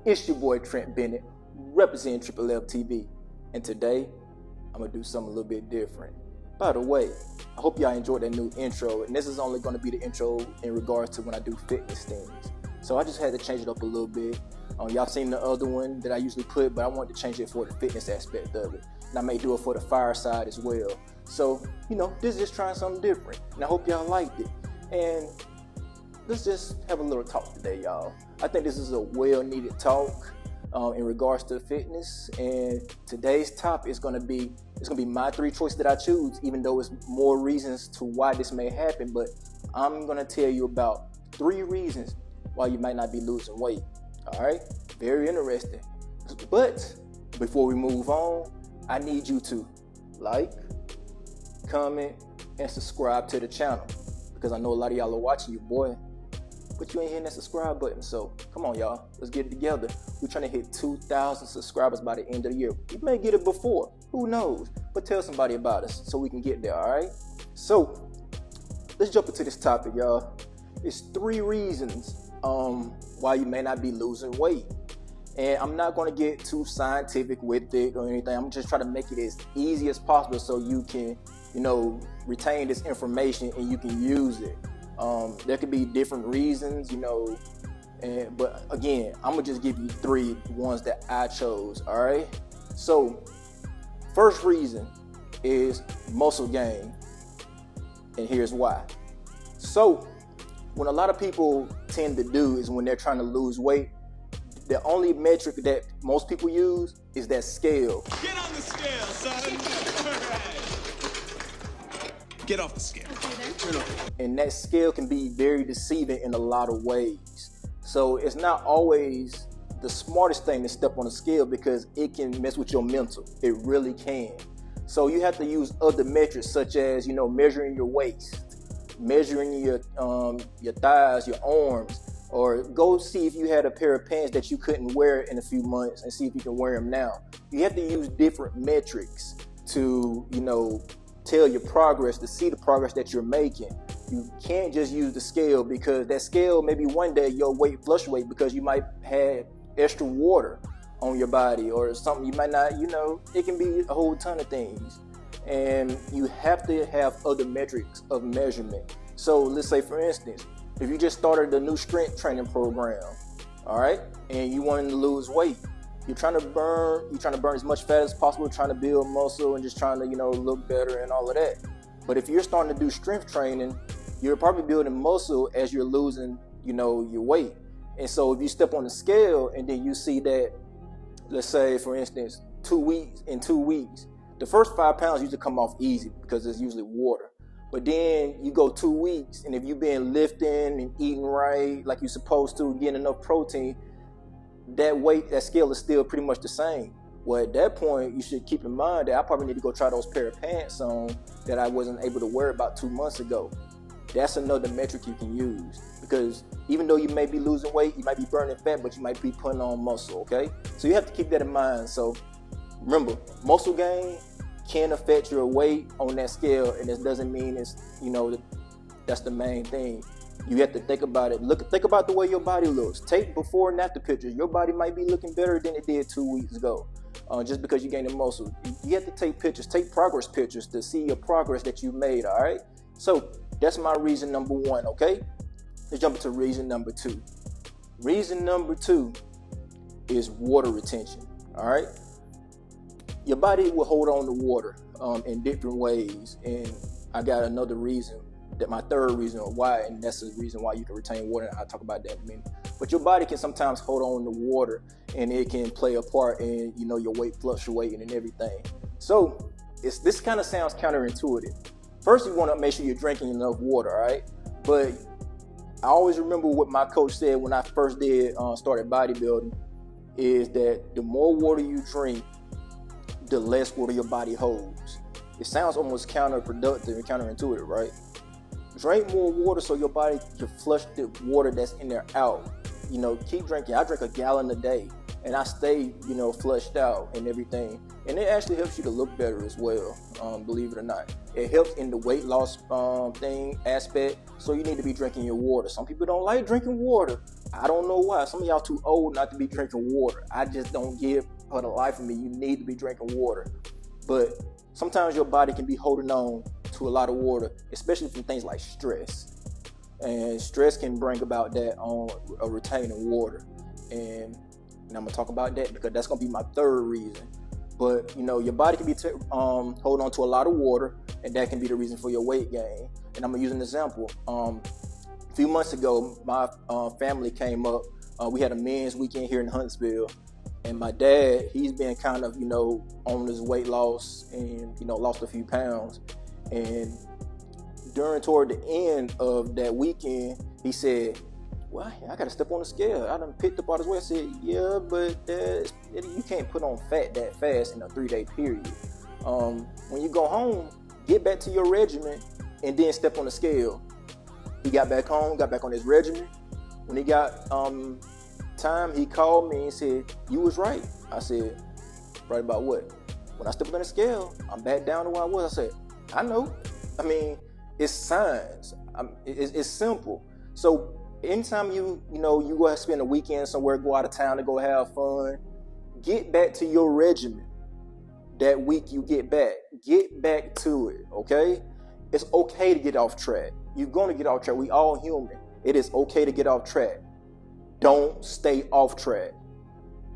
It's your boy Trent Bennett, representing Triple F TV, and today I'm gonna do something a little bit different. By the way, I hope y'all enjoyed that new intro, and this is only gonna be the intro in regards to when I do fitness things. So I just had to change it up a little bit. Y'all seen the other one that I usually put, but I wanted to change it for the fitness aspect of it. And I may do it for the fireside as well. So, this is just trying something different. And I hope y'all liked it. And let's just have a little talk today, y'all. I think this is a well-needed talk in regards to fitness. And today's topic is gonna be my 3 choices that I choose, even though it's more reasons to why this may happen. But I'm gonna tell you about 3 reasons why you might not be losing weight. All right, very interesting. But before we move on, I need you to like, comment, and subscribe to the channel, because I know a lot of y'all are watching you, boy, but you ain't hitting that subscribe button. So come on, y'all, let's get it together. We're trying to hit 2,000 subscribers by the end of the year. We may get it before, who knows? But tell somebody about us so we can get there. All right, so let's jump into this topic, y'all. It's 3 reasons why you may not be losing weight. And I'm not going to get too scientific with it or anything. I'm just trying to make it as easy as possible so you can, retain this information and you can use it. There could be different reasons, but again, I'm going to just give you 3 ones that I chose, all right? So, first reason is muscle gain, and here's why. So, what a lot of people tend to do is when they're trying to lose weight, the only metric that most people use is that scale. Get on the scale, son. All right. Get off the scale. And that scale can be very deceiving in a lot of ways. So it's not always the smartest thing to step on a scale because it can mess with your mental. It really can. So you have to use other metrics such as, measuring your waist, measuring your thighs, your arms, or go see if you had a pair of pants that you couldn't wear in a few months and see if you can wear them now. You have to use different metrics to, tell your progress, to see the progress that you're making. You can't just use the scale, because that scale, maybe one day your weight fluctuate because you might have extra water on your body or something. You might not, it can be a whole ton of things. And you have to have other metrics of measurement. So let's say, for instance, if you just started a new strength training program, all right, and you wanted to lose weight, you're trying to burn as much fat as possible, trying to build muscle and just trying to, look better and all of that. But if you're starting to do strength training, you're probably building muscle as you're losing, your weight. And so if you step on the scale and then you see that, let's say, for instance, 2 weeks, the first 5 pounds usually come off easy because it's usually water. But then you go 2 weeks, and if you've been lifting and eating right, like you're supposed to, getting enough protein, that scale is still pretty much the same. Well, at that point, you should keep in mind that I probably need to go try those pair of pants on that I wasn't able to wear about 2 months ago. That's another metric you can use, because even though you may be losing weight, you might be burning fat, but you might be putting on muscle, okay? So you have to keep that in mind. So remember, muscle gain can affect your weight on that scale, and this doesn't mean it's, that's the main thing. You have to think about it. Think about the way your body looks. Take before and after pictures. Your body might be looking better than it did 2 weeks ago, just because you gained the muscle. You have to take pictures, take progress pictures to see your progress that you made, all right? So that's my reason number 1, okay? Let's jump into reason number 2. Reason number 2 is water retention, all right? Your body will hold on to water in different ways, and I got another reason, my 3rd reason why, and that's the reason why you can retain water, and I'll talk about that in a minute. But your body can sometimes hold on to water, and it can play a part in, your weight fluctuating and everything. So this kind of sounds counterintuitive. First, you want to make sure you're drinking enough water, all right? But I always remember what my coach said when I first started bodybuilding, is that the more water you drink, the less water your body holds. It sounds almost counterproductive and counterintuitive, right? Drink more water so your body can flush the water that's in there out. Keep drinking. I drink a gallon a day, and I stay, flushed out and everything. And it actually helps you to look better as well, believe it or not. It helps in the weight loss aspect, so you need to be drinking your water. Some people don't like drinking water, I don't know why. Some of y'all too old not to be drinking water. I just don't get, for the life of me, you need to be drinking water. But sometimes your body can be holding on to a lot of water, especially from things like stress. And stress can bring about that on retaining water. And I'm gonna talk about that because that's gonna be my third reason. But your body can be hold on to a lot of water, and that can be the reason for your weight gain. And I'm gonna use an example. A few months ago, my family came up. We had a men's weekend here in Huntsville, and my dad, he's been kind of on his weight loss and lost a few pounds. And toward the end of that weekend, he said, "Well, I gotta step on the scale. I done picked up all this weight." I said, "Yeah, but you can't put on fat that fast in a 3-day period. When you go home, get back to your regimen and then step on the scale." He got back home, got back on his regimen. When he got time, he called me and said, "You was right." I said, "Right about what?" "When I stepped on the scale, I'm back down to where I was." I said, "I know. I mean, it's science. It's simple." So anytime you go and spend a weekend somewhere, go out of town to go have fun, get back to your regimen. That week you get back to it, okay? It's okay to get off track. You're gonna get off track. We all human. It is okay to get off track. Don't stay off track.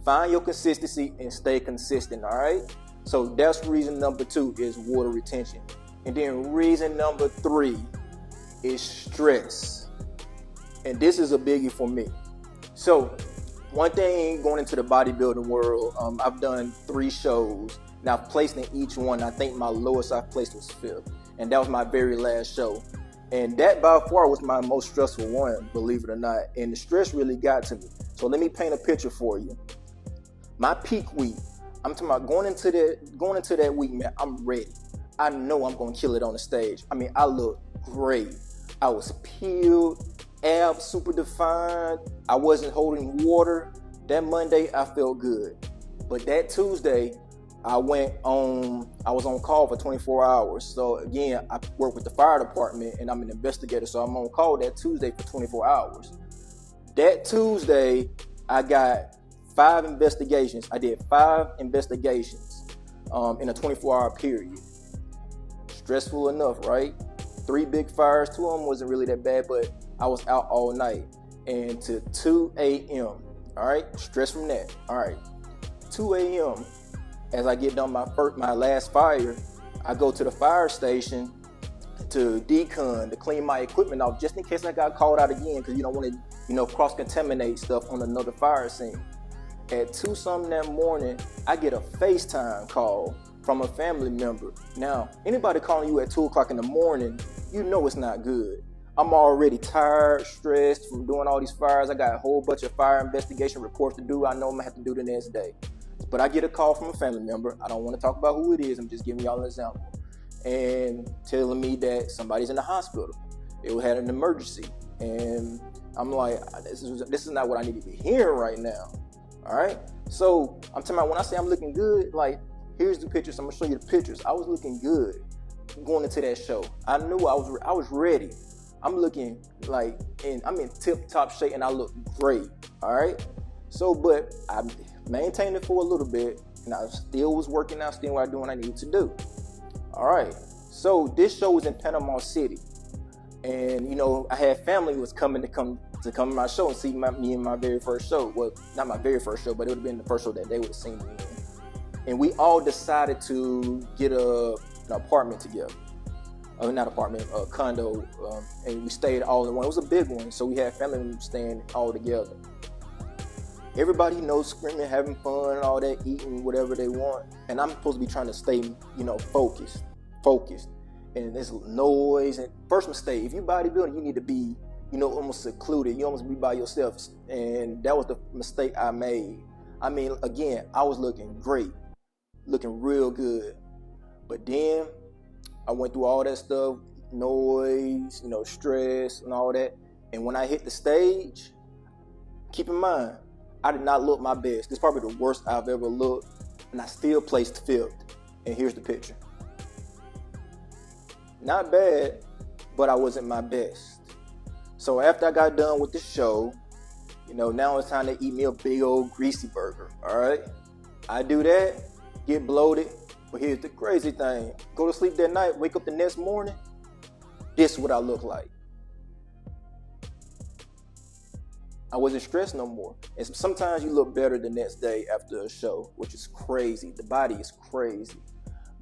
Find your consistency and stay consistent, all right? So that's reason number 2 is water retention. And then reason number 3 is stress. And this is a biggie for me. So one thing going into the bodybuilding world, I've done 3 shows. And I've placed in each one. I think my lowest I've placed was 5th. And that was my very last show. And that by far was my most stressful one, believe it or not. And the stress really got to me. So let me paint a picture for you. My peak week, I'm talking about going into that week, man, I'm ready. I know I'm gonna kill it on the stage. I mean, I look great. I was peeled, abs super defined. I wasn't holding water. That Monday, I felt good. But that Tuesday, I was on call for 24 hours. So again, I work with the fire department and I'm an investigator. So I'm on call that Tuesday for 24 hours. That Tuesday, I got 5 investigations. I did 5 investigations in a 24-hour period. Stressful enough, right? 3 big fires. 2 of them wasn't really that bad, but I was out all night. And to 2 a.m., all right? Stress from that. All right. 2 a.m., as I get done my last fire, I go to the fire station to decon, to clean my equipment off, just in case I got called out again, because you don't want to, cross-contaminate stuff on another fire scene. At 2-something that morning, I get a FaceTime call from a family member. Now, anybody calling you at 2 o'clock in the morning, you know it's not good. I'm already tired, stressed from doing all these fires. I got a whole bunch of fire investigation reports to do. I know I'm gonna have to do the next day. But I get a call from a family member. I don't want to talk about who it is. I'm just giving y'all an example. And telling me that somebody's in the hospital. It had an emergency. And I'm like, this is not what I need to be hearing right now. All right? So I'm talking about when I say I'm looking good, like, here's the pictures. I'm going to show you the pictures. I was looking good going into that show. I knew I was ready. I'm looking like, and I'm in tip-top shape, and I look great. All right? So, but I maintained it for a little bit, and I still was working out, still doing what I needed to do. All right. So this show was in Panama City, and I had family who was coming to my show and see me in my very first show. Well, not my very first show, but it would have been the first show that they would have seen me in. And we all decided to get an apartment together. Not apartment, a condo, and we stayed all in one. It was a big one, so we had family members staying all together. Everybody knows screaming, having fun, and all that, eating whatever they want. And I'm supposed to be trying to stay, focused. And there's noise. And first mistake, if you bodybuilding, you need to be, almost secluded. You almost be by yourself. And that was the mistake I made. I mean, again, I was looking great, looking real good. But then I went through all that stuff, noise, stress and all that. And when I hit the stage, keep in mind, I did not look my best. This is probably the worst I've ever looked, and I still placed 5th. And here's the picture. Not bad, but I wasn't my best. So after I got done with the show, Now it's time to eat me a big old greasy burger. All right, I do that, get bloated. But here's the crazy thing: go to sleep that night, wake up the next morning. This is what I look like. I wasn't stressed no more. And sometimes you look better the next day after a show, which is crazy. The body is crazy.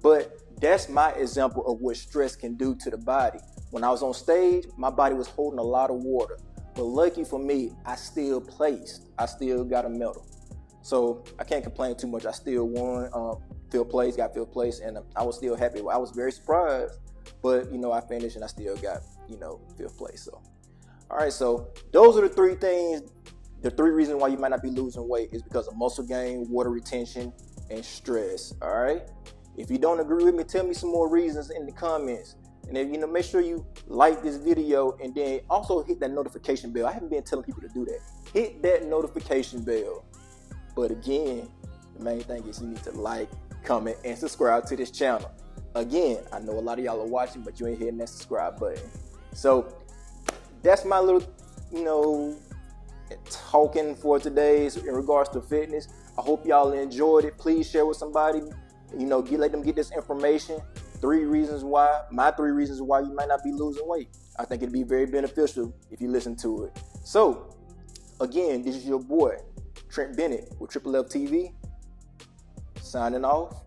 But that's my example of what stress can do to the body. When I was on stage, my body was holding a lot of water. But lucky for me, I still placed. I still got a medal. So I can't complain too much. I still won, got fifth place, and I was still happy. I was very surprised, but I finished and I still got, fifth place. So, all right, so those are the three things. The three reasons why you might not be losing weight is because of muscle gain, water retention, and stress. All right. If you don't agree with me, tell me some more reasons in the comments. And then, make sure you like this video and then also hit that notification bell. I haven't been telling people to do that. Hit that notification bell. But again, the main thing is you need to like, comment, and subscribe to this channel. Again, I know a lot of y'all are watching, but you ain't hitting that subscribe button. So that's my little, talking for today in regards to fitness. I hope y'all enjoyed it. Please share with somebody. Let them get this information. My 3 reasons why you might not be losing weight. I think it'd be very beneficial if you listen to it. So, again, this is your boy, Trent Bennett with Triple F TV, signing off.